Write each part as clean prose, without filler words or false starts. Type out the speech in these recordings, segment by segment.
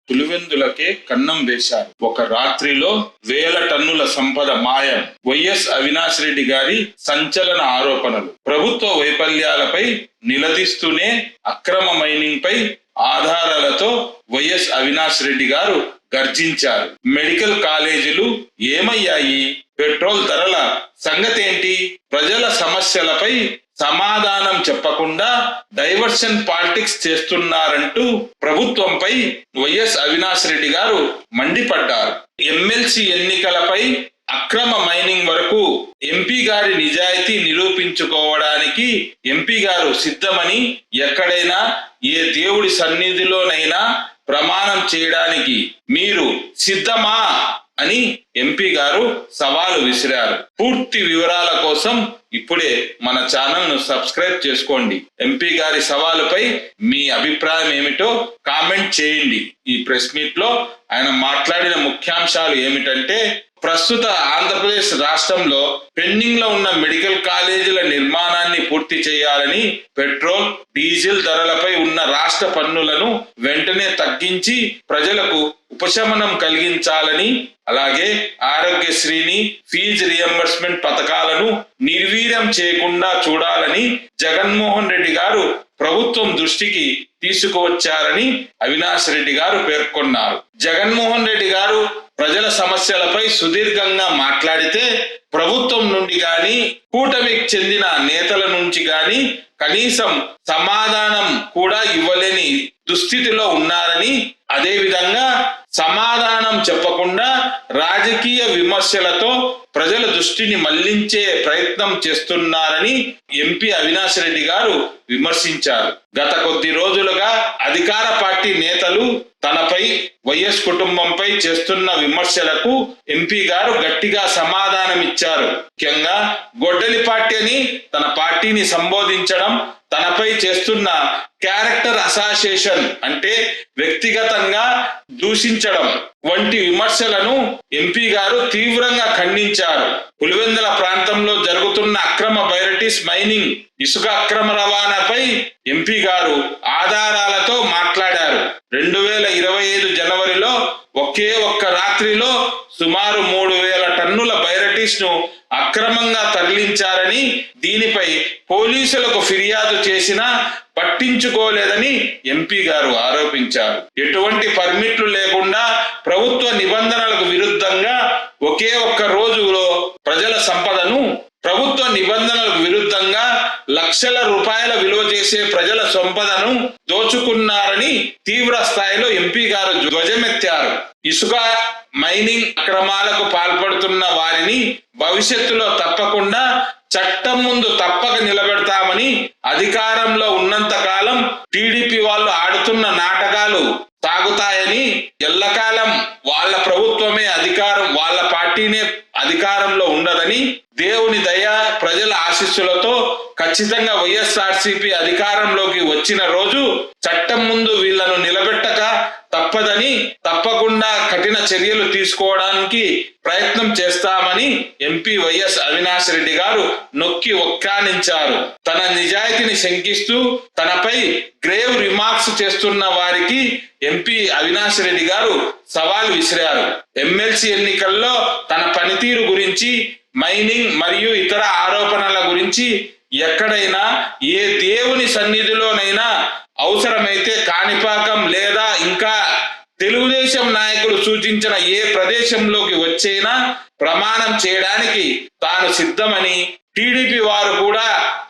పులివెందులకే కన్నం వేశారు. ఒక రాత్రిలో వేల టన్నుల సంపద మాయం. వైఎస్ అవినాష్ రెడ్డి గారి సంచలన ఆరోపణలు. ప్రభుత్వ వైఫల్యాలపై నిలదీస్తూనే అక్రమ మైనింగ్ పై ఆధారాలతో వైఎస్ అవినాష్ రెడ్డి గారు గర్జించారు. మెడికల్ కాలేజీలు ఏమయ్యాయి? పెట్రోల్ ధరల సంగతేంటి? ప్రజల సమస్యలపై సమాధానం చెప్పకుండా డైవర్షన్ పాలిటిక్స్ చేస్తున్నారంటూ ప్రభుత్వంపై వైఎస్ అవినాష్ రెడ్డి గారు మండిపడ్డారు. ఎమ్మెల్సీ ఎన్నికలపై అక్రమ మైనింగ్ వరకు ఎంపీ గారి నిజాయితీ నిరూపించుకోవడానికి ఎంపీ గారు సిద్ధమని, ఎక్కడైనా ఏ దేవుడి సన్నిధిలోనైనా ప్రమాణం చేయడానికి మీరు సిద్ధమా అని ఎంపీ గారు సవాలు విసిరారు. పూర్తి వివరాల కోసం ఇప్పుడే మన ఛానల్ ను సబ్స్క్రైబ్ చేసుకోండి. ఎంపీ గారి సవాలుపై మీ అభిప్రాయం ఏమిటో కామెంట్ చేయండి. ఈ ప్రెస్ మీట్ లో ఆయన మాట్లాడిన ముఖ్యాంశాలు ఏమిటంటే, ప్రస్తుత ఆంధ్రప్రదేశ్ రాష్ట్రంలో పెండింగ్ లో ఉన్న మెడికల్ కాలేజీల నిర్మాణాన్ని పూర్తి చేయాలని, పెట్రోల్ డీజిల్ ధరలపై ఉన్న రాష్ట్ర పన్నులను వెంటనే తగ్గించి ప్రజలకు ఉపశమనం కలిగించాలని, అలాగే ఆరోగ్యశ్రీని, ఫీజు రియంబర్స్మెంట్ పథకాలను నిర్వీర్యం చేయకుండా చూడాలని జగన్మోహన్ రెడ్డి గారు ప్రభుత్వం దృష్టికి తీసుకువచ్చారని అవినాష్ రెడ్డి గారు పేర్కొన్నారు. జగన్మోహన్ రెడ్డి గారు ప్రజల సమస్యలపై సుదీర్ఘంగా మాట్లాడితే ప్రభుత్వం నుండి గాని, కూటమికి చెందిన నేతల నుంచి గాని కనీసం సమాధానం కూడా ఇవ్వలేని దుస్థితిలో ఉన్నారని, అదే విధంగా సమాధానం చెప్పకుండా రాజకీయ విమర్శలతో ప్రజల దృష్టిని మళ్లించే ప్రయత్నం చేస్తున్నారని ఎంపీ అవినాష్ రెడ్డి గారు విమర్శించారు. గత కొద్ది రోజులుగా అధికార పార్టీ నేతలు తనపై, వైఎస్ కుటుంబంపై చేస్తున్న విమర్శలకు ఎంపీ గారు గట్టిగా సమాధానమిచ్చారు. ముఖ్యంగా గొడ్డలి పార్టీ అని తన పార్టీని సంబోధించడం, తనపై చేస్తున్న క్యారెక్టర్ అసాసియేషన్ అంటే వ్యక్తిగతంగా దూషించడం వంటి విమర్శలను ఎంపీ గారు తీవ్రంగా ఖండించారు. పులివెందుల ప్రాంతంలో జరుగుతున్న అక్రమ బైరటిస్ మైనింగ్, ఇసుక అక్రమ రవాణాపై ఎంపీ గారు ఆధారాలతో మాట్లాడారు. 2025 జనవరిలో ఒకే ఒక్క రాత్రిలో సుమారు 3000 టన్నుల బైరటిస్ ను అక్రమంగా తరలించారని, దీనిపై పోలీసులకు ఫిర్యాదు చేసినా పట్టించుకోలేదని ఎంపీ గారు ఆరోపించారు. ఎటువంటి పర్మిట్లు లేకుండా ప్రభుత్వ నిబంధనలకు విరుద్ధంగా ఒకే ఒక్క రోజులో ప్రజల సంపదను, ప్రభుత్వ నిబంధనలకు విరుద్ధంగా లక్షల రూపాయల విలువ చేసే ప్రజల సంపదను దోచుకున్నారని తీవ్ర స్థాయిలో ఎంపీ గారు ధ్వజమెత్తారు. ఇసుక మైనింగ్ అక్రమాలకు పాల్పడుతున్న వారిని భవిష్యత్తులో తప్పకుండా చట్టం ముందు తప్పక నిలబెడతామని, అధికారంలో ఉన్నంత కాలం టీడీపీ వాళ్ళు ఆడుతున్న నాటకాలు సాగుతాయని, ఎల్లకాలం వాళ్ళ ప్రభుత్వమే అధికారం, వాళ్ళ పార్టీనే అధికారంలో ఉండదని, దేవుని దయ, ప్రజల ఆశీస్సులతో ఖచ్చితంగా వైఎస్ఆర్సీపీ అధికారంలోకి వచ్చిన రోజు చట్టం ముందు వీళ్లను నిలబెట్టక తప్పదని, తప్పకుండా కఠిన చర్యలు తీసుకోవడానికి ప్రయత్నం చేస్తామని ఎంపీ వైఎస్ అవినాష్ రెడ్డి గారు నొక్కి ఒక్కానించారు. తన నిజాయితీని శంకిస్తూ తనపై గ్రేవ్ రిమార్క్స్ చేస్తున్న వారికి ఎంపీ అవినాష్ రెడ్డి గారు సవాల్ విసిరారు. ఎమ్మెల్సీ ఎన్నికల్లో తన పనితీరు గురించి, మైనింగ్ మరియు ఇతర ఆరోపణల గురించి ఎక్కడైనా ఏ దేవుని సన్నిధిలోనైనా అవసరమైతే కాణిపాకం లేదా ఇంకా తెలుగుదేశం నాయకులు సూచించిన ఏ ప్రదేశంలోకి వచ్చైనా ప్రమాణం చేయడానికి తాను సిద్ధమని, టీడీపీ వారు కూడా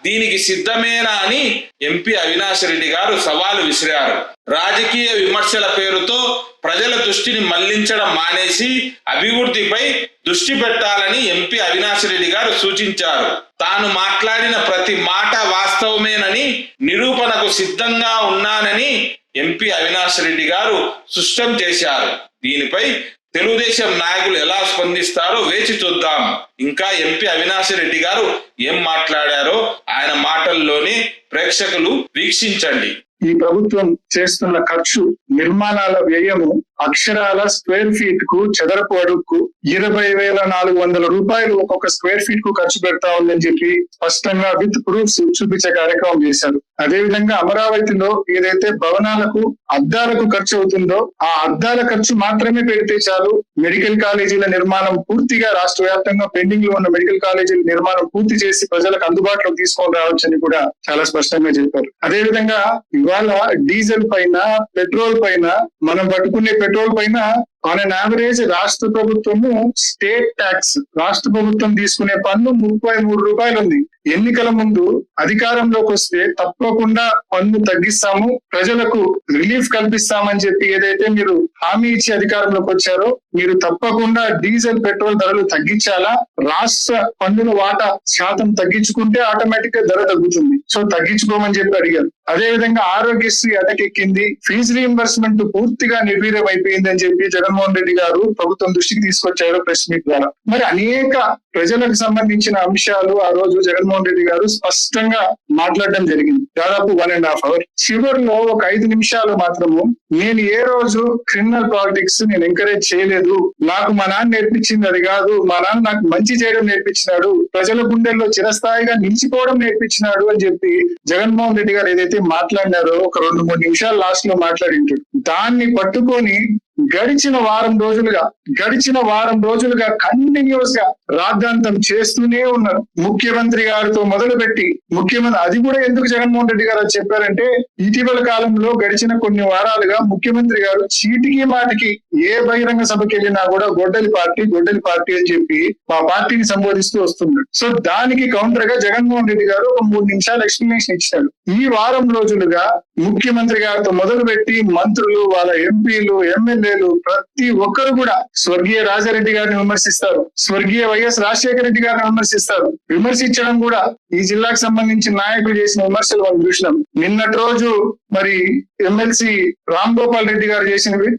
దీనికి సిద్ధమేనా అని ఎంపీ అవినాష్ రెడ్డి గారు సవాలు విసిరారు. రాజకీయ విమర్శల పేరుతో ప్రజల దృష్టిని మళ్లించడం మానేసి అభివృద్ధిపై దృష్టి పెట్టాలని ఎంపీ అవినాష్ రెడ్డి గారు సూచించారు. తాను మాట్లాడిన ప్రతి మాట వాస్తవమేనని, నిరూపణకు సిద్ధంగా ఉన్నానని ఎంపీ అవినాష్ రెడ్డి గారు స్పష్టం చేశారు. దీనిపై తెలుగుదేశం నాయకులు ఎలా స్పందిస్తారో వేచి చూద్దాం. ఇంకా ఎంపీ అవినాష్ రెడ్డి గారు ఏం మాట్లాడారో ఆయన మాటల్లోనే ప్రేక్షకులు వీక్షించండి. ఈ ప్రభుత్వం చేస్తున్న ఖర్చు, నిర్మాణాల వ్యయము అక్షరాల స్క్వేర్ ఫీట్ కు చదరపు అడుగుకు 20,400 రూపాయలు ఒక్కొక్క స్క్వేర్ ఫీట్ కు ఖర్చు పెడతా ఉందని చెప్పి స్పష్టంగా విత్ ప్రూఫ్స్ చూపించే కార్యక్రమం చేశారు. అదేవిధంగా అమరావతిలో ఏదైతే భవనాలకు అద్దాలకు ఖర్చు అవుతుందో ఆ అద్దాల ఖర్చు మాత్రమే పెడితే చాలు, మెడికల్ కాలేజీల నిర్మాణం పూర్తిగా రాష్ట్ర వ్యాప్తంగా పెండింగ్ లో ఉన్న మెడికల్ కాలేజీల నిర్మాణం పూర్తి చేసి ప్రజలకు అందుబాటులో తీసుకొని రావచ్చని కూడా చాలా స్పష్టంగా చెప్పారు. అదేవిధంగా ఇవాళ డీజిల్ పైన, పెట్రోల్ పైన, మనం పట్టుకునే పెట్రోల్ పైన ఆన్ అన్ యావరేజ్ రాష్ట్ర ప్రభుత్వము స్టేట్ ట్యాక్స్, రాష్ట్ర ప్రభుత్వం తీసుకునే పన్ను 33 రూపాయలు ఉంది. ఎన్నికల ముందు అధికారంలోకి వస్తే తప్పకుండా పన్ను తగ్గిస్తాము, ప్రజలకు రిలీఫ్ కల్పిస్తామని చెప్పి ఏదైతే మీరు హామీ ఇచ్చి అధికారంలోకి వచ్చారో మీరు తప్పకుండా డీజిల్, పెట్రోల్ ధరలు తగ్గించాలా, రాష్ట్ర పన్నుల వాటా శాతం తగ్గించుకుంటే ఆటోమేటిక్ గా ధర తగ్గుతుంది. సో తగ్గించుకోమని చెప్పి అడిగారు. అదేవిధంగా ఆరోగ్యశ్రీ అటకెక్కింది, ఫీజు రీయింబర్స్మెంట్ పూర్తిగా నిర్వీర్యం అయిపోయింది అని చెప్పి జగన్మోహన్ రెడ్డి గారు ప్రభుత్వం దృష్టికి తీసుకొచ్చారు ప్రెస్ మీట్ ద్వారా. మరి అనేక ప్రజలకు సంబంధించిన అంశాలు ఆ రోజు జగన్మోహన్ రెడ్డి గారు స్పష్టంగా మాట్లాడడం జరిగింది. దాదాపు 1.5 hours. చివరిలో ఒక 5 నిమిషాలు మాత్రము నేను ఏ రోజు క్రిమినల్ పాలిటిక్స్ నేను ఎంకరేజ్ చేయలేదు, నాకు మా నాన్న నేర్పించింది అది కాదు, మా నాన్న నాకు మంచి చేయడం నేర్పించినాడు, ప్రజల గుండెల్లో చిరస్థాయిగా నిలిచిపోవడం నేర్పించినాడు అని చెప్పి జగన్మోహన్ రెడ్డి గారు ఏదైతే మాట్లాడినారో ఒక 2-3 నిమిషాలు లాస్ట్ లో మాట్లాడింటాడు. దాన్ని పట్టుకొని గడిచిన వారం రోజులుగా కంటిన్యూస్ గా రాద్ధాంతం చేస్తూనే ఉన్నారు. ముఖ్యమంత్రి గారితో మొదలుపెట్టి అది కూడా ఎందుకు జగన్మోహన్ రెడ్డి గారు చెప్పారంటే ఇటీవల కాలంలో గడిచిన కొన్ని వారాలుగా ముఖ్యమంత్రి గారు చీటికి మాటికి ఏ బహిరంగ సభకి వెళ్ళినా కూడా గొడ్డలి పార్టీ అని చెప్పి మా పార్టీని సంబోధిస్తూ వస్తున్నాడు. సో దానికి కౌంటర్ గా జగన్మోహన్ రెడ్డి గారు ఒక 3 నిమిషాలు ఎక్స్ప్లెనేషన్ ఇచ్చాడు. ఈ వారం రోజులుగా ముఖ్యమంత్రి గారితో మొదలుపెట్టి మంత్రులు, వాళ్ళ ఎంపీలు, ఎమ్మెల్యేలు ప్రతి ఒక్కరు కూడా స్వర్గీయ రాజారెడ్డి గారిని విమర్శిస్తారు, స్వర్గీయ వైఎస్ రాజశేఖర రెడ్డి గారిని విమర్శిస్తారు. విమర్శించడం కూడా ఈ జిల్లాకు సంబంధించిన నాయకులు చేసిన విమర్శలు మనం చూసినాం. నిన్నటి రోజు మరి ఎమ్మెల్సీ రామ్ గోపాల్ రెడ్డి గారు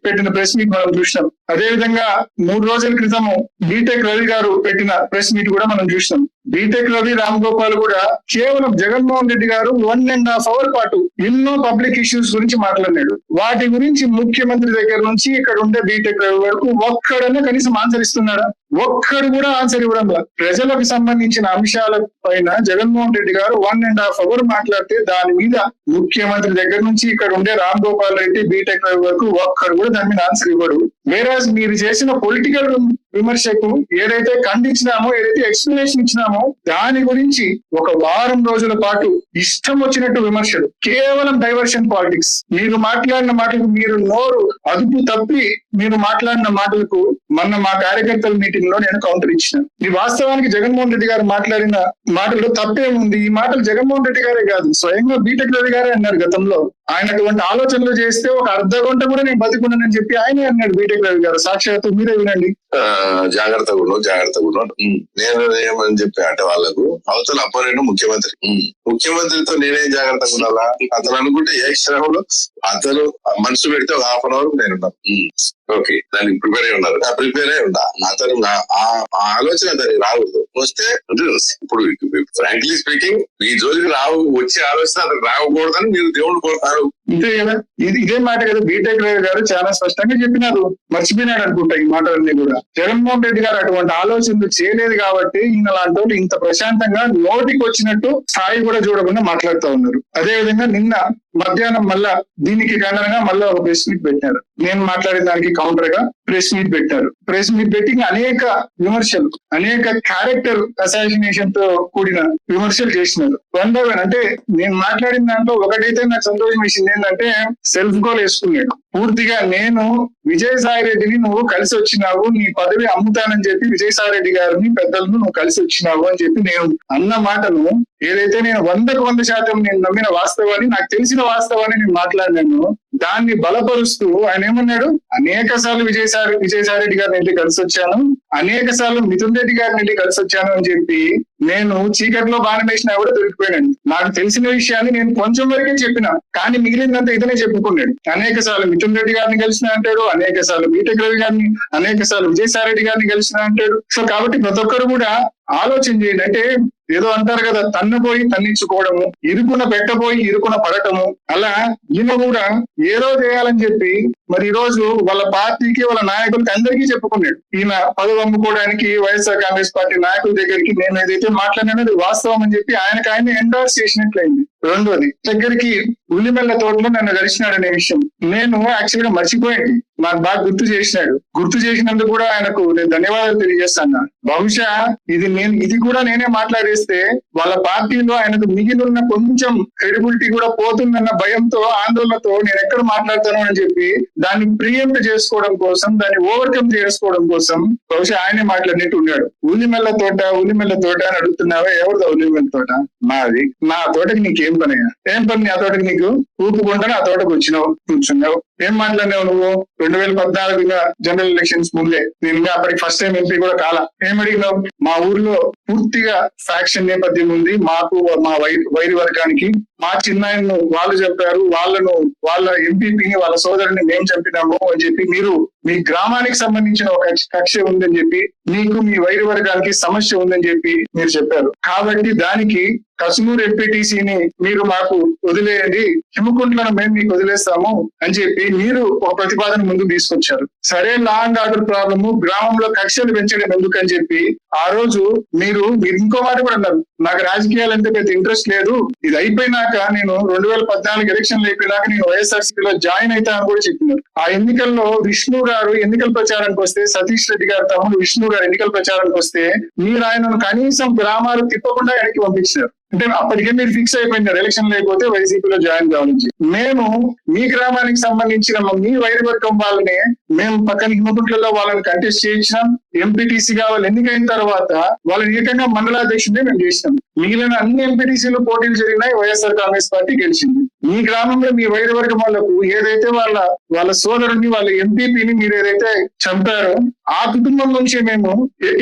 పెట్టిన ప్రెస్ మీట్ మనం చూసినాం. అదేవిధంగా 3 రోజుల క్రితం బీటెక్ రవి గారు పెట్టిన ప్రెస్ మీట్ కూడా మనం చూసినాం. బీటెక్ రవి, రామ్ గోపాల్ కూడా కేవలం జగన్మోహన్ రెడ్డి గారు 1.5 hours పాటు ఎన్నో పబ్లిక్ ఇష్యూస్ గురించి మాట్లాడినాడు. వాటి గురించి ముఖ్యమంత్రి దగ్గర నుంచి ఇక్కడ ఉండే బీటెక్ రవి వరకు ఒక్కడన్నా కనీసం ఆన్సర్ ఇస్తున్నాడా? ఒక్కడు కూడా ఆన్సర్ ఇవ్వడం లేదు. ప్రజలకు సంబంధించిన అంశాల పైన జగన్మోహన్ రెడ్డి గారు 1.5 hours మాట్లాడితే దాని మీద ముఖ్యమంత్రి దగ్గర నుంచి ఇక్కడ ఉండే రామ్ గోపాల్ రెడ్డి, బీటెక్ రవి వరకు ఒక్కడు కూడా దాని మీద ఆన్సర్ ఇవ్వడు. వేరాజ్ మీరు చేసిన పొలిటికల్ విమర్శకు ఏదైతే ఖండించినామో, ఏదైతే ఎక్స్ప్లెనేషన్ ఇచ్చినామో దాని గురించి ఒక వారం రోజుల పాటు ఇష్టం వచ్చినట్టు విమర్శలు, కేవలం డైవర్షన్ పాలిటిక్స్. మీరు మాట్లాడిన మాటలకు మీరు నోరు అదుపు తప్పి మీరు మాట్లాడిన మాటలకు మొన్న మా కార్యకర్తల మీటింగ్ లో నేను కౌంటర్ ఇచ్చిన. ఈ వాస్తవానికి జగన్మోహన్ రెడ్డి గారు మాట్లాడిన మాటల్లో తప్పేముంది? ఈ మాటలు జగన్మోహన్ రెడ్డి గారే కాదు, స్వయంగా బీటెక్ రవి గారే అన్నారు గతంలో. ఆయన అటువంటి ఆలోచనలు చేస్తే ఒక అర్ధ గంట కూడా నేను బతికున్నానని చెప్పి ఆయనే అన్నాడు బీటెక్ రవి గారు. సాక్షాత్తు మీరే వినండి. జాగ్రత్తగా ఉన్నాను. నేను ఏమని చెప్పా అంటే వాళ్ళకు అవతల అపోనెంట్ ముఖ్యమంత్రితో నేనేం జాగ్రత్తగా ఉండాలా? అతను అనుకుంటే ఏ క్షణంలో అతను మనసు పెడితే ఒక 1/2 hour నేనున్నాను. ఓకే, దానికి ప్రిపేర్ అయి ఉన్నారు, ప్రిపేర్ అయి ఉందా? అతను ఆలోచన దానికి రాకూడదు. వస్తే ఇప్పుడు ఫ్రాంక్లీ స్పీకింగ్ ఈ జోలికి వచ్చే ఆలోచన అతను రాకూడదని మీరు దేవుడు కోరుతారు. ఇంతే కదా, ఇదే మాట కదా బీటెక్ రవి గారు చాలా స్పష్టంగా చెప్పినారు. మర్చిపోయినాడు అనుకుంటా ఈ మాటలన్నీ కూడా. జగన్మోహన్ రెడ్డి గారు అటువంటి ఆలోచనలు చేయలేదు కాబట్టి ఈయన లాంటి వాళ్ళు ఇంత ప్రశాంతంగా నోటికి వచ్చినట్టు స్థాయి కూడా చూడకుండా మాట్లాడుతూ ఉన్నారు. అదే విధంగా నిన్న మధ్యాహ్నం మళ్ళా దీనికి ఖండనగా మళ్ళా ఒక ప్రెస్ మీట్ పెట్టారు. నేను మాట్లాడిన దానికి కౌంటర్ గా ప్రెస్ మీట్ పెట్టారు. ప్రెస్ మీట్ పెట్టి అనేక విమర్శలు, అనేక క్యారెక్టర్ అసాసినేషన్ తో కూడిన విమర్శలు చేసినారు. 1 by 1. అంటే నేను మాట్లాడిన దాంట్లో ఒకటైతే నాకు సంతోషం వేసింది ఏంటంటే సెల్ఫ్ గోల్ వేసుకున్నాడు. పూర్తిగా నేను విజయసాయి రెడ్డిని నువ్వు కలిసి వచ్చినావు, నీ పదవి అమ్ముతానని చెప్పి విజయసాయి రెడ్డి గారిని పెద్దలను నువ్వు కలిసి వచ్చినావు అని చెప్పి నేను అన్న మాటను ఏదైతే నేను 100% నేను నమ్మిన వాస్తవాన్ని, నాకు తెలిసిన వాస్తవాన్ని నేను మాట్లాడినాను, దాన్ని బలపరుస్తూ ఆయన ఏమన్నాడు, అనేక సార్లు విజయసాయి రెడ్డి గారిని వెళ్ళి కలిసి వచ్చాను, అనేక సార్లు మిథున్ రెడ్డి గారిని వెళ్ళి కలిసి వచ్చాను అని చెప్పి నేను చీకట్లో బాణం వేసినా కూడా దొరికిపోయాను. నాకు తెలిసిన విషయాన్ని నేను కొంచెం వరకే చెప్పిన, కానీ మిగిలిందంతా ఇతనే చెప్పుకున్నాడు. అనేక సార్లు మిథున్ రెడ్డి గారిని కలిసిన అంటాడు, అనేక సార్లు బీటెక్ రవి గారిని, అనేక సార్లు విజయసాయి రెడ్డి గారిని కలిసిన అంటాడు. సో కాబట్టి ప్రతి ఒక్కరు కూడా ఆలోచన చేయండి. అంటే ఏదో అంటారు కదా, తన్నుపోయి తన్నించుకోవడము, ఇరుకున పెట్టబోయి ఇరుకున పడటము, అలా ఈయన కూడా ఏదో చేయాలని చెప్పి మరి ఈ రోజు వాళ్ళ పార్టీకి వాళ్ళ నాయకులకి అందరికీ చెప్పుకున్నాడు. ఈయన పదవి అమ్ముకోవడానికి వైఎస్ఆర్ కాంగ్రెస్ పార్టీ నాయకుల దగ్గరికి నేను ఏదైతే మాట్లాడినానో అది వాస్తవం అని చెప్పి ఆయన ఎండార్స్ చేసినట్లయింది. రెండోది, దగ్గరికి ఉల్లిమెల్ల తోటలో నన్ను కలిసినాడనే విషయం నేను యాక్చువల్ గా మర్చిపోయింది. నాకు బాగా గుర్తు చేసినాడు. గుర్తు చేసినందుకు కూడా ఆయనకు నేను ధన్యవాదాలు తెలియజేస్తాను. బహుశా ఇది కూడా నేనే మాట్లాడేస్తే వాళ్ళ పార్టీలో ఆయనకు మిగిలిన కొంచెం క్రెడిబిలిటీ కూడా పోతుందన్న భయంతో, ఆందోళనతో నేను ఎక్కడ మాట్లాడతాను అని చెప్పి దాన్ని ప్రియంప్ట్ చేసుకోవడం కోసం, దాన్ని ఓవర్కమ్ చేసుకోవడం కోసం బహుశా ఆయనే మాట్లాడినట్టు ఉన్నాడు. ఉల్లిమెల్ల తోట అని అడుగుతున్నావా? ఎవరిదా ఉల్లిమెల్ల తోట? నాది. నా తోటకి నీకేం పని? ఏం పని ఆ తోటకి నీకు? ఊపుకుంటానే ఆ తోటకు వచ్చినావు, కూర్చున్నావు. ఏం మాట్లాడినావు నువ్వు? 2014 జనరల్ ఎలక్షన్స్ ముందే, నేను అప్పటికి ఫస్ట్ టైం ఎంపీ కూడా కాల. ఏం అడిగినావు? మా ఊర్లో పూర్తిగా ఫ్యాక్షన్ నేపథ్యం ఉంది, మాకు మా వైరి వర్గానికి మా చిన్నాయన్ను వాళ్ళు చంపారు, వాళ్ళ ఎంపీపీని వాళ్ళ సోదరుని మేము చంపినాము అని చెప్పి, మీరు మీ గ్రామానికి సంబంధించిన ఒక కక్ష ఉందని చెప్పి, మీకు మీ వైరి వర్గానికి సమస్య ఉందని చెప్పి మీరు చెప్పారు. కాబట్టి దానికి కసుమూరు ఎంపీటీసీని మీరు మాకు వదిలేయండి, హిమకుంట్లను మేము మీకు వదిలేస్తాము అని చెప్పి మీరు ఒక ప్రతిపాదన ముందుకు తీసుకొచ్చారు. సరే, లా అండ్ ఆర్డర్ ప్రాబ్లము, గ్రామంలో కక్షలు పెంచడం ఎందుకు అని చెప్పి ఆ రోజు మీరు ఇంకో మాట కూడా అన్నారు, నాకు రాజకీయాలంటే పెద్ద ఇంట్రెస్ట్ లేదు, ఇది అయిపోయినాక నేను 2014 ఎలక్షన్లు అయిపోయినాక నేను వైఎస్ఆర్సీపీలో జాయిన్ అవుతానని కూడా చెప్పినారు. ఆ ఎన్నికల్లో విష్ణు గారు ఎన్నికల ప్రచారానికి వస్తే, సతీష్ రెడ్డి గారు తమ్ముడు విష్ణు గారు ఎన్నికల ప్రచారానికి వస్తే మీరు ఆయనను కనీసం గ్రామాలు తిప్పకుండా వెనక్కి పంపించారు. అంటే అప్పటికే మీరు ఫిక్స్ అయిపోయినారు ఎలక్షన్ లేకపోతే వైసీపీలో జాయిన్ కావాలని. మేము మీ గ్రామానికి సంబంధించిన మీ వైరి వర్గం వాళ్ళని మేము పక్కన హిమకుంట్లలో వాళ్ళని కంటెస్ట్ చేయించినాం. ఎంపీటీసీగా వాళ్ళు ఎన్నికైన తర్వాత వాళ్ళని ఏకంగా మండలాధ్యక్షుడే మేము చేసినాం. మిగిలిన అన్ని ఎంపీటీసీలు పోటీలు జరిగినాయి, వైఎస్ఆర్ కాంగ్రెస్ పార్టీ గెలిచింది. మీ గ్రామంలో మీ వైరి వర్గం వాళ్లకు ఏదైతే వాళ్ళ సోదరుని, వాళ్ళ ఎంపీపీని మీరు ఏదైతే చంపారో ఆ కుటుంబం నుంచే మేము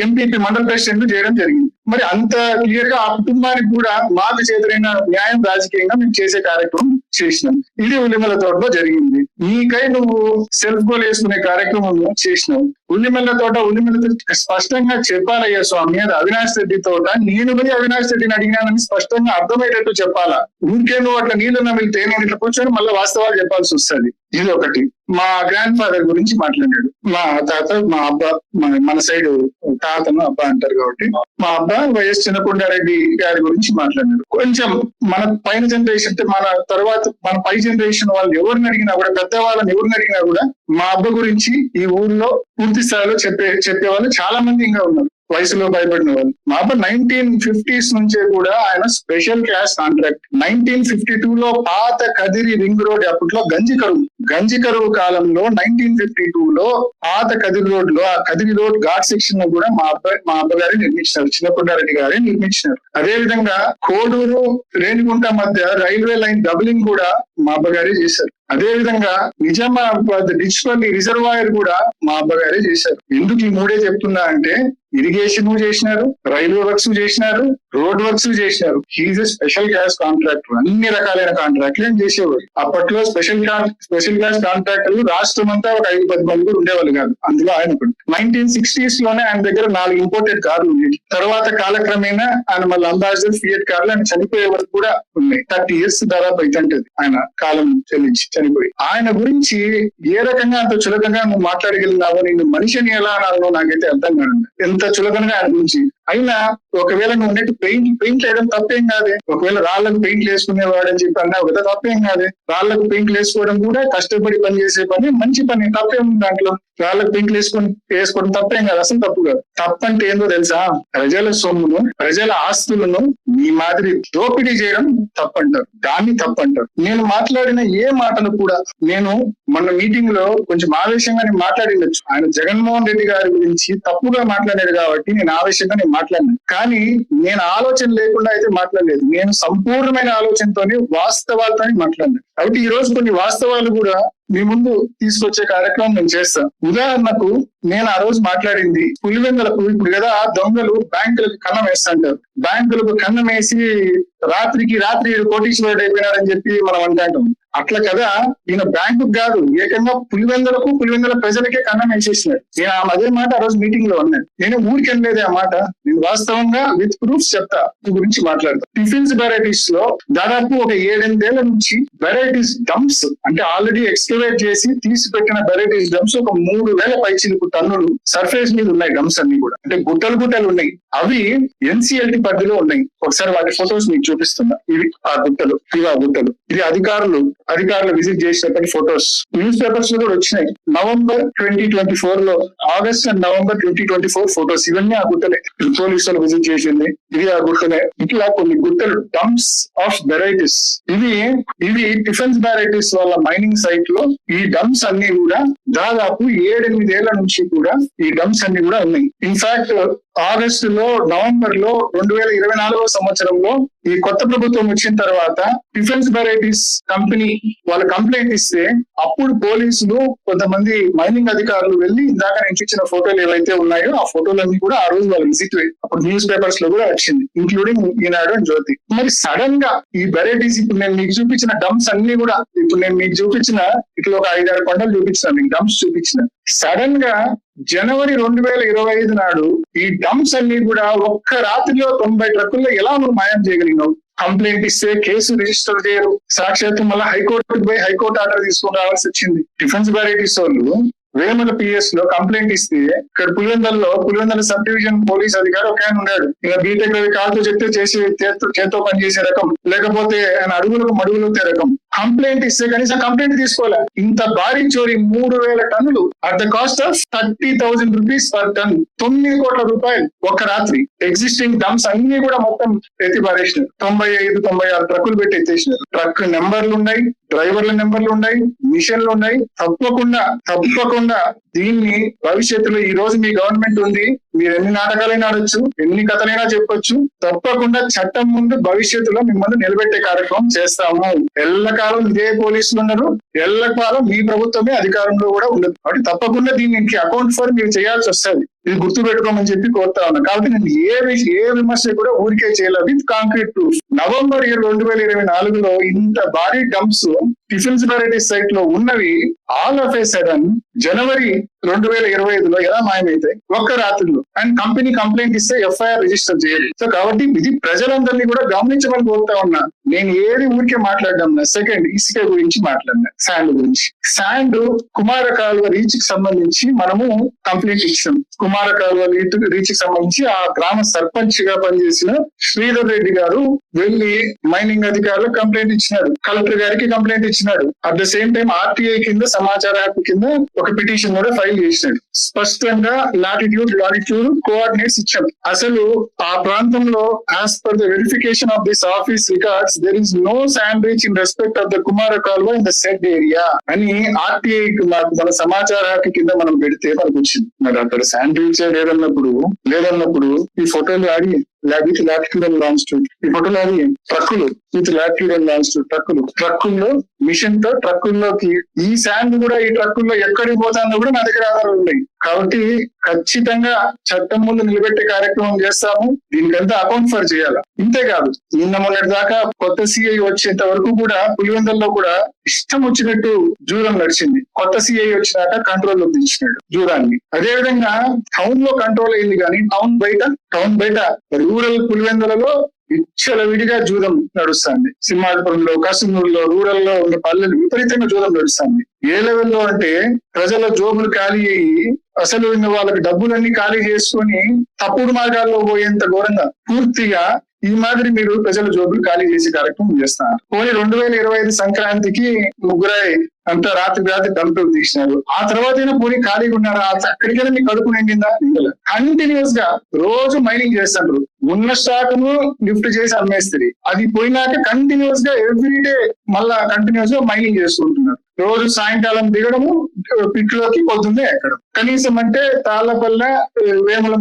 ఎంపీపీ మండల ప్రెసిడెంట్ చేయడం జరిగింది. మరి అంత క్లియర్ గా ఆ కుటుంబానికి కూడా మాకు చేతులైన న్యాయం రాజకీయంగా మేము చేసే కార్యక్రమం చేసినాం. ఇది ఉల్లిమెల్ల తోటలో జరిగింది. నీకై నువ్వు సెల్ఫ్ గోల్ వేసుకునే కార్యక్రమం చేసినావు. ఉల్లిమెల్ల తోట స్పష్టంగా చెప్పాలయ్యా స్వామి, అది అవినాష్ రెడ్డి తోట. నేను పోయి అవినాష్ రెడ్డిని అడిగినానని స్పష్టంగా అర్థమయ్యేటట్టు చెప్పాలా. ఊరికే నువ్వు అట్లా నీళ్లు నమిలితే నేను ఇట్లా కూర్చొని మళ్ళీ వాస్తవాలు చెప్పాల్సి వస్తుంది. ఇది ఒకటి. మా గ్రాండ్ ఫాదర్ గురించి మాట్లాడాడు. మా తాత, మా అబ్బా, మన సైడ్ తాతను అబ్బా అంటారు కాబట్టి మా అబ్బా వైఎస్ చిన్నకొండారెడ్డి గారి గురించి మాట్లాడాడు. కొంచెం మన పైన జనరేషన్, మన తర్వాత మన పై జనరేషన్ వాళ్ళు ఎవరిని అడిగినా కూడా, పెద్దవాళ్ళని ఎవరిని అడిగినా కూడా మా అబ్బా గురించి ఈ ఊర్లో పూర్తి స్థాయిలో చెప్పేవాళ్ళు చాలా మంది ఇంకా ఉన్నారు, వయసులో భయపడిన వాళ్ళు. మా అబ్బా 1950s నుంచే కూడా ఆయన స్పెషల్ క్లాస్ కాంట్రాక్ట్. 1952లో పాత కదిరి రింగ్ రోడ్, అప్పట్లో గంజి కరువు కాలంలో 1952లో పాత కదిరి రోడ్ లో, ఆ కదిరి రోడ్ ఘాట్ సెక్షన్ లో కూడా మా అబ్బగారి నిర్మించినారు, చిన్నకొండారెడ్డి గారే నిర్మించినారు. అదే విధంగా కోడూరు రేణిగుంట మధ్య రైల్వే లైన్ డబులింగ్ కూడా మా అబ్బగారే చేశారు. అదే విధంగా నిజామాబాద్ డిచ్పల్లి రిజర్వాయర్ కూడా మా అబ్బగారే చేశారు. ఎందుకు ఈ మూడే చెప్తున్నా అంటే, ఇరిగేషన్ చేసినారు, రైల్వే వర్క్స్ చేసినారు, రోడ్ వర్క్స్ చేసినారు. He is a special class contractor. అన్ని రకాలైన కాంట్రాక్ట్లు ఏం చేసేవారు. అప్పట్లో స్పెషల్ క్లాస్ కాంట్రాక్టర్లు రాష్ట్రం అంతా ఒక 5-10 మంది కూడా ఉండేవాళ్ళు కాదు. అందులో ఆయన 1960s లోనే ఆయన దగ్గర 4 ఇంపోర్టెడ్ కార్లు ఉండేవి. తర్వాత కాలక్రమేణా ఆయన మళ్ళీ అంబాసిడర్, ఫియట్ కార్లు ఆయన చనిపోయే వరకు కూడా ఉన్నాయి. 30 years దాదాపు అయితుంటది ఆయన కాలం చెల్లించి చనిపోయి. ఆయన గురించి ఏ రకంగా అంత చులకంగా నువ్వు మాట్లాడగలిగినావో, నిన్ను మనిషిని ఎలా అనాలో నాకైతే అర్థం కాదు. ఎంత చులకనగా ఆయన గురించి. అయినా ఒకవేళ నువ్వు ఉన్నట్టు పెయింట్ వేయడం తప్పేం కాదే. ఒకవేళ రాళ్లకు పెయింట్లు వేసుకునేవాడు అని చెప్పి అన్నావు కదా, తప్పేం కాదే. రాళ్లకు పెయింట్లు వేసుకోవడం కూడా కష్టపడి పని చేసే పని, మంచి పని, తప్పేం దాంట్లో. రాళ్లకు పెయింట్లు వేసుకోవడం తప్పేం కాదు, అసలు తప్పు కాదు. తప్పంటే ఏందో తెలుసా? ప్రజల సొమ్మును, ప్రజల ఆస్తులను మీ మాదిరి దోపిడీ చేయడం తప్పంటారు, దాన్ని తప్పంటారు. నేను మాట్లాడిన ఏ మాటలు కూడా, నేను మొన్న మీటింగ్ లో కొంచెం ఆవేశంగా నేను మాట్లాడిండొచ్చు. ఆయన జగన్మోహన్ రెడ్డి గారి గురించి తప్పుగా మాట్లాడాడు కాబట్టి నేను ఆవేశంగా మాట్లాడినాను. కానీ నేను ఆలోచన లేకుండా అయితే మాట్లాడలేదు. నేను సంపూర్ణమైన ఆలోచనతోనే, వాస్తవాలతో మాట్లాడినాను. కాబట్టి ఈ రోజు కొన్ని వాస్తవాలు కూడా మీ ముందు తీసుకొచ్చే కార్యక్రమం నేను చేస్తాను. ఉదాహరణకు, నేను ఆ రోజు మాట్లాడింది పులివెందులకు. ఇప్పుడు కదా దొంగలు బ్యాంకులకు కన్నం వేస్తుంటారు. బ్యాంకులకు కన్నం వేసి రాత్రి కోటీశ్వరుడు అయిపోయినారని చెప్పి మనం అంటాం. అట్లా కదా ఈయన బ్యాంకు కాదు, ఏకంగా పులివెందుల ప్రజలకే కన్నం వేసేసినాడు. నేను అదే మాట ఆ రోజు మీటింగ్ లో ఉన్నాను. నేను ఊరికి అనలేదే ఆ మాట, నేను వాస్తవంగా విత్ ప్రూఫ్స్ చెప్తా, ఈ గురించి మాట్లాడతా. టిఫిన్స్ వెరైటీస్ లో దాదాపు ఒక 7-8 ఏళ్ల నుంచి వెరైటీస్ డంప్స్, అంటే ఆల్రెడీ ఎక్స్కవేట్ చేసి తీసి పెట్టిన వెరైటీస్ డంప్స్ ఒక 3000 పైచిలుకు టన్నులు సర్ఫేస్ మీద ఉన్నాయి. డంప్స్ అన్ని కూడా అంటే గుట్టలు ఉన్నాయి. అవి NCLT పరిధిలో ఉన్నాయి. ఒకసారి వాటి ఫొటోస్ మీకు చూపిస్తున్నా. ఇవి ఆ గుట్టలు, ఇది అధికారులు విజిట్ చేసినప్పటి ఫొటోస్ న్యూస్ పేపర్స్ లో కూడా వచ్చినాయి. నవంబర్ 2024 లో, ఆగస్ట్ అండ్ నవంబర్ 2024 ఫొటోస్ ఇవన్నీ ఆ గుట్టలే. పోలీసులు విజిట్ చేసింది ఇది ఆ గుట్టలే. ఇట్లా కొన్ని గుట్టలు డంప్స్ ఆఫ్ వెరైటీస్. ఇవి డిఫెన్స్ వెరైటీస్ వాళ్ళ మైనింగ్ సైట్ లో ఈ డంప్స్ అన్ని కూడా దాదాపు 7-8 ఏళ్ల నుంచి కూడా ఈ డంప్స్ అన్ని కూడా ఉన్నాయి. ఇన్ఫాక్ట్ ఆగస్టు లో, నవంబర్ లో 2024 సంవత్సరంలో ఈ కొత్త ప్రభుత్వం వచ్చిన తర్వాత డిఫెన్స్ వెరైటీస్ కంపెనీ వాళ్ళు కంప్లైంట్ ఇస్తే అప్పుడు పోలీసులు కొంతమంది మైనింగ్ అధికారులు వెళ్లి ఇందాక నేను ఇచ్చిన ఫోటోలు ఏవైతే ఉన్నాయో ఆ ఫోటోలన్నీ కూడా ఆ రోజు వాళ్ళు విజిట్ అప్పుడు న్యూస్ పేపర్స్ లో కూడా వచ్చింది, ఇంక్లూడింగ్ ఈనాడు అండ్ జ్యోతి. మరి సడన్ గా ఈ వెరైటీస్ ఇప్పుడు నేను మీకు చూపించిన డంప్స్ అన్ని కూడా, ఇప్పుడు నేను మీకు చూపించిన ఇట్లా ఒక 5-6 కొండలు చూపించిన, మీకు డంప్స్ చూపించిన, సడన్ గా జనవరి 2025 నాడు ఈ డంప్స్ అన్ని కూడా ఒక్క రాత్రిలో 90 ట్రక్కుల్లో ఎలా నువ్వు మాయం చేయగలిగినావు? కంప్లైంట్ ఇస్తే కేసు రిజిస్టర్ చేయరు, సాక్షాత్తు మళ్ళీ హైకోర్టుకు పోయి హైకోర్టు ఆర్డర్ తీసుకుని రావాల్సి వచ్చింది. డిఫెన్స్ వెరైటీస్ వాళ్ళు వేముల PS లో కంప్లైంట్ ఇస్తే ఇక్కడ పులివెందుల సబ్ డివిజన్ పోలీస్ అధికారి ఒక ఆయన ఉన్నాడు. ఇక బీటెక్ రవి కాల్తో చెప్తే చేతితో పనిచేసే రకం, లేకపోతే ఆయన అడుగులకు మడుగులొత్తే రకం. కంప్లైంట్ ఇస్తే కనీసం కంప్లైంట్ తీసుకోలే. ఇంత భారీ చోరీ 3000 టన్నులు at the cost of 30,000 rupees per ton, 9 కోట్ల రూపాయలు ఒక్క రాత్రి. ఎగ్జిస్టింగ్ డంప్స్ అన్ని కూడా మొత్తం ఎత్తి పారేసినారు. 95-96 ట్రక్కులు పెట్టి ఎత్తేసినారు. ట్రక్ నెంబర్లు ఉన్నాయి, డ్రైవర్ల నెంబర్లు ఉన్నాయి, మిషన్లు ఉన్నాయి. తప్పకుండా దీన్ని భవిష్యత్తులో ఈ రోజు మీ గవర్నమెంట్ ఉంది, మీరు ఎన్ని నాటకాలైనా ఆడొచ్చు, ఎన్ని కథలైనా చెప్పొచ్చు, తప్పకుండా చట్టం ముందు భవిష్యత్తులో మిమ్మల్ని నిలబెట్టే కార్యక్రమం చేస్తాము. ఎల్లకాలం ఇదే పోలీసులు ఉన్నారు, ఎల్లకాలం మీ ప్రభుత్వమే అధికారంలో కూడా ఉండదు. కాబట్టి తప్పకుండా దీనికి అకౌంట్ ఫర్ మీరు చేయాల్సి వస్తుంది. ఇది గుర్తు పెట్టుకోమని చెప్పి కోరుతా ఉన్నా. కాబట్టి నేను ఏ విమర్శ కూడా ఊరికే చేయలేదు, విత్ కాంక్రీట్ ప్రూఫ్. నవంబర్ 2024 లో ఇంత భారీ డంప్స్ డిఫెన్స్ వెరైటీస్ సైట్ లో ఉన్నవి ఆల్ ఆఫ్ ఏ సడన్ జనవరి 2025 ఎలా మాయమైతాయి ఒక్క రాత్రిలో? అండ్ కంపెనీ కంప్లైంట్ ఇస్తే FIR రిజిస్టర్ చేయాలి. సో కాబట్టి ఇది ప్రజలందరినీ కూడా గమనించమని కోరుతా ఉన్నా. నేను ఏది ఊరికే మాట్లాడడం, సెకండ్ ఇసుక గురించి మాట్లాడినా, శాండ్ గురించి. శాండ్ కుమార కాలువ రీచ్ కి సంబంధించి మనము కంప్లైంట్ ఇచ్చాం. కుమార కాలువ రీచ్ కి సంబంధించి ఆ గ్రామ సర్పంచ్ గా పనిచేసిన శ్రీధర్ రెడ్డి గారు వెళ్లి మైనింగ్ అధికారులకు కంప్లైంట్ ఇచ్చినాడు, కలెక్టర్ గారికి కంప్లైంట్ ఇచ్చినాడు. At the same time RTI కింద సమాచార యాప్ కింద ఒక పిటిషన్ కూడా ఫైల్ చేసినాడు. స్పష్టంగా లాటిట్యూడ్ కోఆర్డినేట్స్ ఇచ్చాం. అసలు ఆ ప్రాంతంలో as per the verification of this office records there is no sand reach in respect of the Kumara Kalwa in the said area అని RTI మన సమాచార యాప్ కింద మనం పెడితే మనకు వచ్చింది. మరి అక్కడ శాండ్ రీచ్ లేదన్నప్పుడు ఈ ఫోటోలు ఆడి విత్ లాటిట్యూడ్ అండ్ లాంజిట్యూడ్, ఈ ఫోటోలు ఆడి ట్రక్కులు విత్ లాటిట్యూడ్ అండ్ లాంజిట్యూడ్ ట్రక్కుల్లో మిషన్ తో ట్రక్కుల్లోకి ఈ శాండ్ కూడా ఈ ట్రక్కుల్లో ఎక్కడికి పోతానో కూడా నా దగ్గర ఆధారాలు ఉన్నాయి. కాబట్టి ఖచ్చితంగా చట్టం ముందు నిలబెట్టే కార్యక్రమం చేస్తాము. దీనికంతా అకౌంట్ ఫర్ చేయాలి. ఇంతేకాదు, నిన్న మొన్నటి దాకా కొత్త CI వచ్చేంత వరకు కూడా పులివెందుల్లో కూడా ఇష్టం వచ్చినట్టు జూరం నడిచింది. కొత్త CI వచ్చినాక కంట్రోల్ లో దించినాడు జూరాన్ని. అదేవిధంగా టౌన్ లో కంట్రోల్ అయింది, కానీ టౌన్ బయట రూరల్ పులివెందులలో విచ్చలవిడిగా జూదం నడుస్తుంది. సింహాద్పురంలో, కసునూరులో, రూరల్ లో ఉన్న పల్లెలు విపరీతంగా జూదం నడుస్తుంది. ఏ లెవెల్లో అంటే ప్రజల జోబులు ఖాళీ అయ్యి అసలు వాళ్ళకి డబ్బులన్నీ ఖాళీ చేసుకొని తప్పుడు మార్గాల్లో పోయేంత ఘోరంగా పూర్తిగా ఈ మాదిరి మీరు ప్రజల జోబులు ఖాళీ చేసే కార్యక్రమం చేస్తున్నారు. పోనీ 2025 సంక్రాంతికి ముగ్గురై అంతా రాత్రి డంప్ తీసినారు. ఆ తర్వాత పోనీ ఖాళీగా ఉన్నారా? అక్కడికైనా మీకు కడుపు నిండిందా? కంటిన్యూస్ గా రోజు మైనింగ్ చేస్తారు. ఉన్న స్టాక్ ను లిఫ్ట్ చేసి అమ్మేస్తుంది. అది పోయినాక కంటిన్యూస్ గా ఎవ్రీడే మళ్ళా కంటిన్యూస్ గా మైనింగ్ చేసుకుంటున్నారు. రోజు సాయంకాలం దిగడము, పిట్లోకి పొద్దున్నే ఎక్కడం. కనీసం అంటే తాళ్లపల్లె, వేముల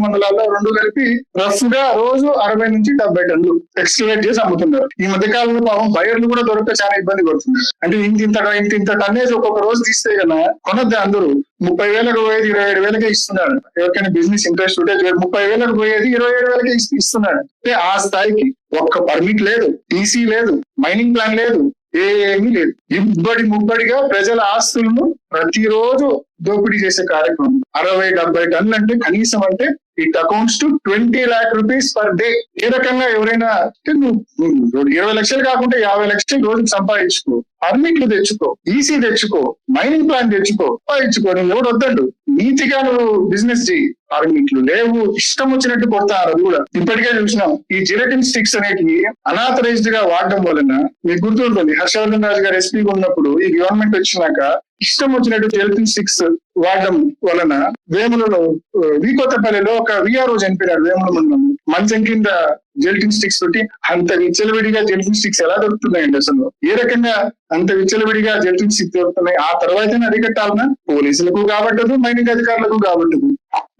మండలాల్లో రెండు కలిపి రఫ్ గా రోజు 60 నుంచి 70 టన్నులు ఎక్స్కవేట్ చేసి అమ్ముతున్నారు. ఈ మధ్య కాలంలో పాపం బయర్లు కూడా దొరక చాలా ఇబ్బంది పడుతున్నారు. అంటే ఇంత టన్నేజ్ ఒక్కొక్క రోజు తీస్తే కదా కొనద్దు అందరూ. 30,000 పోయేది 27,000 ఇస్తున్నారు. ఎవరికైనా బిజినెస్ ఇంట్రెస్ట్ ఉంటే 30,000 పోయేది 27,000 ఇస్తున్నారు. అంటే ఆ స్థాయికి ఒక్క పర్మిట్ లేదు, TC లేదు, మైనింగ్ ప్లాన్ లేదు, ఏమీ లేదు. ఇబ్బడి ముబ్బడిగా ప్రజల ఆస్తులను ప్రతిరోజు దోపిడీ చేసే కార్యక్రమం. 60-70 టన్నులు అంటే కనీసం అంటే it accounts to 20 lakh rupees per day. ఏ రకంగా ఎవరైనా నువ్వు 20 లక్షలు కాకుండా 50 లక్షలు రోజుకు సంపాదించుకో, పర్మిట్లు తెచ్చుకో, ఈసీ తెచ్చుకో, మైనింగ్ ప్లాన్ తెచ్చుకో, నువ్వు ఎవడు వద్దండు, నీతిగా నువ్వు బిజినెస్ చేయి. పర్మిట్లు లేవు, ఇష్టం వచ్చినట్టు కొడతారు. అది కూడా ఇప్పటికే చూసినాం. ఈ జిలటిన్ స్టిక్స్ అనేటివి అనాథరైజ్డ్ గా వాడడం వలన మీకు గుర్తుంటుంది, హర్షవర్ధన్ రాజు గారు ఎస్పీగా ఉన్నప్పుడు ఈ గవర్నమెంట్ వచ్చినాక ఇష్టం వచ్చినట్టు జిలటిన్ స్టిక్స్ వాడడం వలన వేములలో వీకొత్తపల్లిలో ఒక విఆర్ఓ చనిపోయారు. వేముల మండలం మంచం కింద జెల్టిన్ స్టిక్స్ తోటి. అంత విచ్చలవిడిగా జెల్టిన్ స్టిక్స్ ఎలా దొరుకుతున్నాయండి అసలు? ఏ రకంగా అంత విచ్చలవిడిగా జెల్టిన్ స్టిక్స్ దొరుకుతున్నాయి? ఆ తర్వాత అరికట్టాలన్నా పోలీసులకు కాబట్టదు, మైనింగ్ అధికారులకు కాబట్టదు.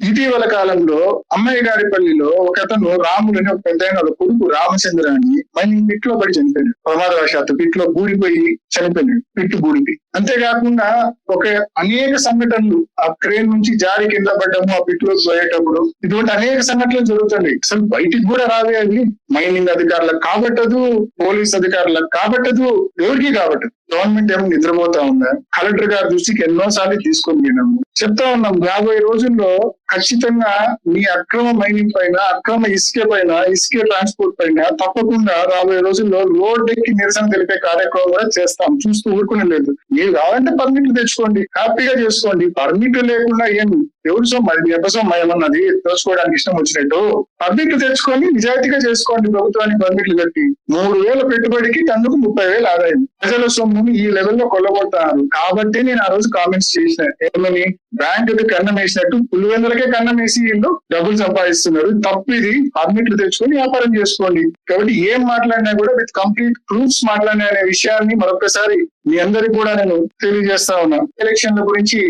ఇటీవల కాలంలో అమ్మాయిగారిపల్లిలో ఒక అతను రాములని ఒక పెద్ద కొడుకు రామచంద్ర అని మైనింగ్ పిట్ లో పడి చనిపోయాడు. ప్రమాదవశాత్తు పిట్ లో బూడిపోయి చనిపోయాడు, పిట్టు బూడిపోయి. అంతేకాకుండా ఒక అనేక సంఘటనలు ఆ క్రేన్ నుంచి జారి కింద పడ్డము, ఆ పిట్ లో పోయేటప్పుడు ఇటువంటి అనేక సంఘటనలు జరుగుతున్నాయి. అసలు బయటికి కూడా రావే అవి. మైనింగ్ అధికారులకు కాబట్టదు, పోలీస్ అధికారులకు కాబట్టదు, ఎవరికి కాబట్టదు. గవర్నమెంట్ ఏమో నిద్రపోతా ఉందా? కలెక్టర్ గారి దృష్టికి ఎన్నోసార్లు తీసుకొని పోయినాము, చెప్తా ఉన్నాం. 50 రోజుల్లో ఖచ్చితంగా మీ అక్రమ మైనింగ్ పైన, అక్రమ ఇసుక పైన, ఇసుక ట్రాన్స్పోర్ట్ పైన తప్పకుండా రాబోయే రోజుల్లో రోడ్ ఎక్కి నిరసన తెలిపే కార్యక్రమం కూడా చేస్తాం. చూస్తూ ఊరుకునే లేదు. మీరు కావాలంటే పర్మిట్లు తెచ్చుకోండి, హ్యాపీగా చేసుకోండి. పర్మిట్లు లేకుండా ఏం ఎవరు సొమ్ము, ఎబ్బసొమ్మ ఏమన్నది దోచుకోవడానికి ఇష్టం వచ్చినట్టు? పర్మిట్లు తెచ్చుకొని నిజాయితీగా చేసుకోండి. ప్రభుత్వానికి పర్మిట్లు కట్టి 3,000 పెట్టుబడికి టన్నుకు 30,000 ఆదాయం. ప్రజల సొమ్ముని ఈ లెవెల్లో కొల్లగొడతారు. కాబట్టి నేను ఆ రోజు కామెంట్స్ చేసిన, ఏమని, బ్యాంకుకి కన్నం వేసినట్టు పులివెందులకే కన్నం వేసి వీళ్ళు డబ్బులు సంపాదిస్తున్నారు. తప్పు ఇది. పర్మిట్లు తెచ్చుకొని వ్యాపారం చేసుకోండి. కాబట్టి ఏం మాట్లాడినా కూడా విత్ కంప్లీట్ ప్రూఫ్స్ మాట్లాడినా అనే విషయాన్ని మరొకసారి మీ అందరికి కూడా నేను తెలియజేస్తా ఉన్నా. ఎలక్షన్ల గురించి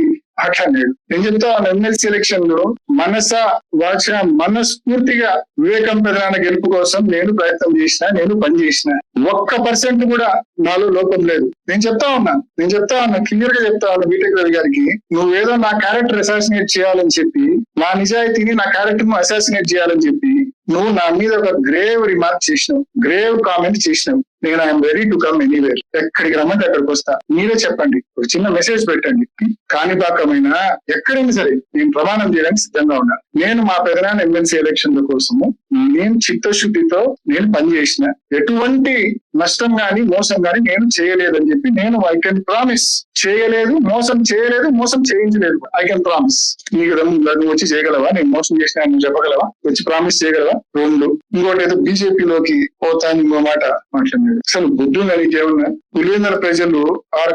మాట్లాడాడు. నేను చెప్తా ఉన్నా, ఎమ్మెల్సీ ఎలక్షన్ లో మనస వాచ మనస్ఫూర్తిగా వివేకం ప్రధాన గెలుపు కోసం నేను ప్రయత్నం చేసిన, నేను పనిచేసిన. 1% కూడా నాలో లోపం లేదు. నేను చెప్తా ఉన్నా క్లియర్ గా చెప్తా ఉన్నా బీటెక్ రవి గారికి, నువ్వేదో నా క్యారెక్టర్ అసాసినేట్ చేయాలని చెప్పి, నా నిజాయితీని, నా క్యారెక్టర్ ను అసాసినేట్ చేయాలని చెప్పి నువ్వు నా మీద ఒక గ్రేవ్ రిమార్క్ చేసినావు, గ్రేవ్ కామెంట్ చేసినావు. నేను I'm ready to come anywhere. ఎక్కడికి రమ్మంటే అక్కడికి వస్తా. మీరే చెప్పండి, ఒక చిన్న మెసేజ్ పెట్టండి. కాణిపాకమైనా ఎక్కడైనా సరే నేను ప్రమాణం చేయడానికి సిద్ధంగా ఉన్నా. నేను మా పెదనాన్న ఎమ్మెల్సీ ఎలక్షన్ల కోసము నేను చిత్తశుద్ధితో నేను పనిచేసిన, ఎటువంటి నష్టం గాని మోసం గాని నేను చేయలేదని చెప్పి నేను ఐ కెన్ ప్రామిస్. చేయలేదు, మోసం చేయలేదు, మోసం చేయించలేదు. I can promise. నీకు నువ్వు వచ్చి చేయగలవా? నేను మోసం చేసిన నువ్వు చెప్పగలవా? వచ్చి ప్రామిస్ చేయగలవా? 2. ఇంకోటి ఏదో బీజేపీలోకి పోతా అని ఇంకో మాట మాట్లాడినాడు. అసలు బుద్ధుందా నీకేమన్నా? పులివెందుల ప్రజలు,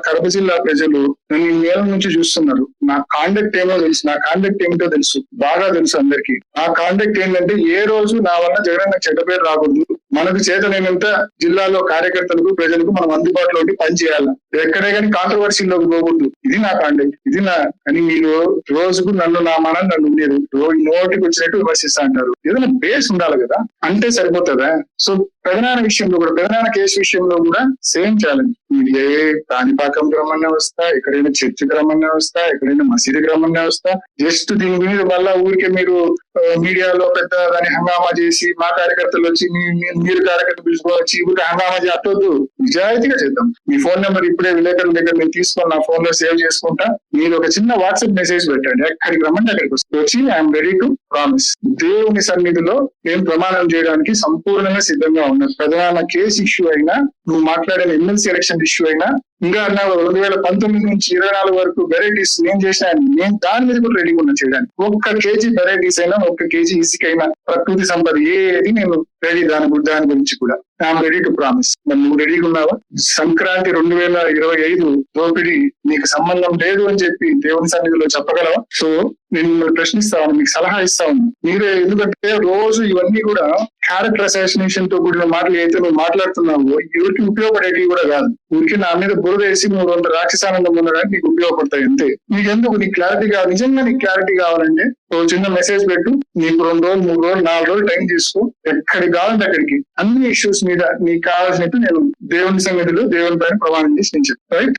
కడప జిల్లా ప్రజలు నన్ను నేల నుంచి చూస్తున్నారు. నా కాండక్ట్ ఏమో తెలుసు, నా కాండక్ట్ ఏమిటో తెలుసు, బాగా తెలుసు అందరికి. నా కాండక్ట్ ఏంటంటే, ఏ రోజు నా వల్ల జగనన్న చెడ్డ పేరు రాకూడదు. మనకు చేతనైనంత జిల్లాలో కార్యకర్తలకు, ప్రజలకు మనం అందుబాటులో ఉండి పని చేయాలి. ఎక్కడే కానీ కాంట్రవర్సీలోకి పోకూడదు. ఇది నా కాండక్ట్, ఇది నా అని. మీరు రోజుకు నన్ను నా మనం నన్ను ఉండేది నోటికి వచ్చినట్టు విమర్శిస్తా అంటారు. ఏదైనా బేస్ ఉండాలి కదా, అంటే సరిపోతుందా? సో పెదనాన్న విషయంలో కూడా, పెదనాన్న కేసు విషయంలో కూడా సేమ్ ఛాలెంజ్. మీరు ఏ కాణిపాకం రమ్మన్నా వస్తా, ఎక్కడైనా చర్చికి రమ్మన్నా వస్తా, ఎక్కడైనా మసీదుకి రమ్మన్నా వస్తా. జస్ట్ దీని మీద వల్ల ఊరికే మీరు మీడియాలో పెద్ద దాన్ని హంగామా చేసి, మా కార్యకర్తలు వచ్చి మీరు కార్యకర్తలు పిలుచుకోవచ్చి ఊరికి హంగామా చేయొద్దు. నిజాయితీగా చేద్దాం. మీ ఫోన్ నెంబర్ ఇప్పుడే విలేకరుల దగ్గర నేను తీసుకొని నా ఫోన్ లో సేవ్ చేసుకుంటా. మీరు ఒక చిన్న వాట్సాప్ మెసేజ్ పెట్టండి, ఎక్కడికి రమ్మంటే అక్కడికి వచ్చి ఐఎమ్ రెడీ టు ప్రామిస్. దేవుని సన్నిధిలో నేను ప్రమాణం చేయడానికి సంపూర్ణంగా సిద్ధంగా ఉన్నాను. ప్రధాన కేసు ఇష్యూ అయినా, నువ్వు మాట్లాడిన ఎమ్మెల్సీ ఎలక్షన్ ఇష్యూ అయినా, ఇంకా 2019 నుంచి 24 వరకు వెరైటీస్ నేను చేసిన, నేను దాని మీద కూడా రెడీగా ఉన్నా చేయడానికి. 1 kg వెరైటీస్ అయినా, 1 kg ఇసుకైనా, ప్రకృతి సంపద ఏది నేను రెడీ. దాని గురించి కూడా ఐఎమ్ రెడీ టు ప్రామిస్. మరి నువ్వు రెడీగా ఉన్నావా? సంక్రాంతి 2025 దోపిడీ నీకు సంబంధం లేదు అని చెప్పి దేవుని సన్నిధిలో చెప్పగలవా? సో నేను మిమ్మల్ని ప్రశ్నిస్తాను, మీకు సలహా ఇస్తాను. మీరే, ఎందుకంటే రోజు ఇవన్నీ కూడా క్యారెక్టర్ అసాసినేషన్ తో కూడిన మాటలు అయితే నువ్వు మాట్లాడుతున్నావు, ఎవరికి ఉపయోగపడేటివి కూడా కాదు. ఊరికి నా మీద బురద వేసి నువ్వు 2 రాక్షసానందం ఉండడానికి నీకు ఉపయోగపడతాయి అంతే. నీకెందుకు? నీకు క్లారిటీ కావాలి, నిజంగా నీకు క్లారిటీ కావాలంటే ఓ చిన్న మెసేజ్ పెట్టు. నీకు 2 రోజులు, 3 రోజులు, 4 రోజులు టైం తీసుకో. ఎక్కడికి కావాలంటే అక్కడికి అన్ని ఇష్యూస్ మీద నీకు కావాల్సినట్టు నేను దేవుని సన్నిధిలో దేవుని పైన ప్రమాణం చేసి నేను చెప్తాను. రైట్?